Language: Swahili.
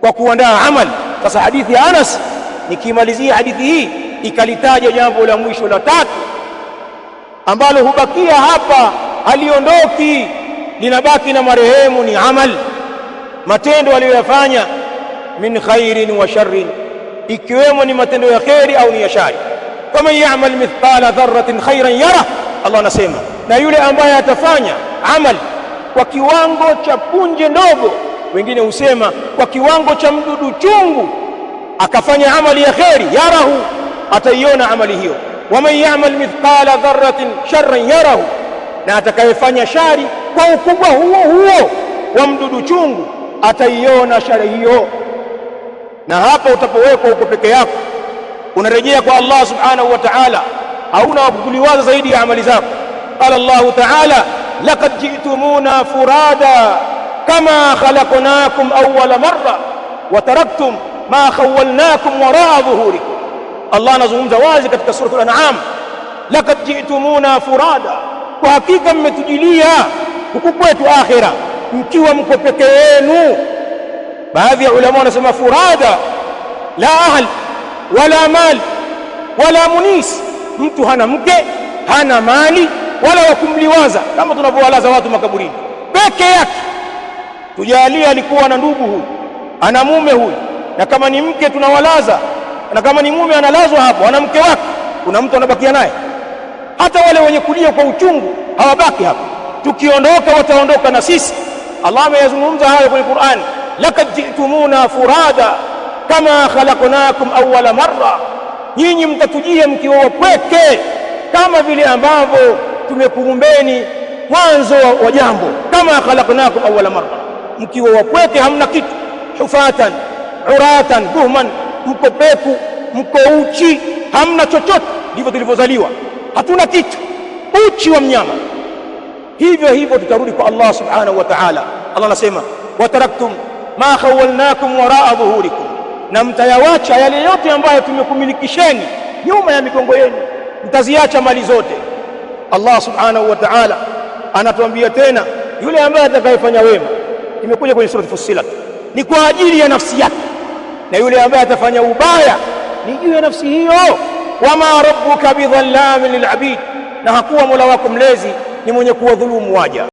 kwa kuandaa amali. Sasa hadithi ya Anas, nikimalizia hadithi hii, ikalitaja jambo la mwisho la tatu ambalo hubakia hapa, haliondoki, linabaki na marehemu, ni amal, matendo aliyoyafanya, min khairin wa sharrin, ikiwemo ni matendo ya kheri au ni ya shari. Faman ya'mal mithqala dharratin khairan yarah, Allah anasema, na yule ambaye atafanya amal kwa kiwango cha punje ndogo, wengine husema kwa kiwango cha mdudu chungu, akafanya amali ya kheri, yarahu, ataiona amali hiyo. Waman ya'mal mithqala dharratin sharran yarahu, na atakayefanya shari kwa ukubwa huo huo wa mdudu chungu, ataiona shari hiyo. Na hapa utapowekwa uko peke yako, unarejea kwa Allah subhanahu wa ta'ala, hauna wakukuliwaza zaidi ya amali zako. Qala Allah ta'ala, laqad ji'tumuna furada kama khalaqnakum awwala marra wa taraktum ma khawwalnakum wara'a dhuhurikum. Allah anazungumza wazi katika sura al-An'am, laqad ji'tumuna furada, kwa hakika mmetujilia huku kwetu akhira mkiwa mko peke yenu. Baadhi ya ulama wanasema furada, la ahl wala mal wala munis, mtu hana mke, hana mali wala wakumliwaza, kama tunavyowalaza watu makaburini, peke yake. Tujalia alikuwa na ndugu huyu, ana mume huyu, na kama ni mke tunawalaza, na kama ni mume analazwa hapo, ana mke wake, kuna mtu anabakia naye. Hata wale wenye kulia kwa uchungu hawabaki hapo, tukiondoka wataondoka na sisi. Allah ameyazungumza hayo kwenye Qur'an, laqad ji'tumuna furada kama khalaqnakum awwala marra, nyinyi mtatujia mkiwa wapweke kama vile ambavyo tumekuumbeni mwanzo wa jambo. Kama khalaqnakum awwala marra, mkiwa wapweke, hamna kitu, hufatan uratan buhman, mko peku, mko uchi, hamna chochote. Ndivyo tulivyozaliwa, hatuna kitu, uchi wa mnyama. Hivyo hivyo tutarudi kwa Allah subhanahu wa ta'ala. Allah anasema, wataraktum ma khawwalnakum wara'a dhuhurikum, na mtayawacha yale yote ambayo tumekumilikisheni nyuma ya migongo yenu, mtaziacha mali zote. Allah subhanahu wa ta'ala anatuambia tena, yule ambaye atakayefanya wema, imekuja kwenye sura Fussilat, ni kwa ajili ya nafsi yake, na yule ambaye atafanya ubaya ni juu ya nafsi hiyo. Wama rabbuka bidhallamin lilabid, na hakuwa Mola wako mlezi ni mwenye kuwadhulumu waja.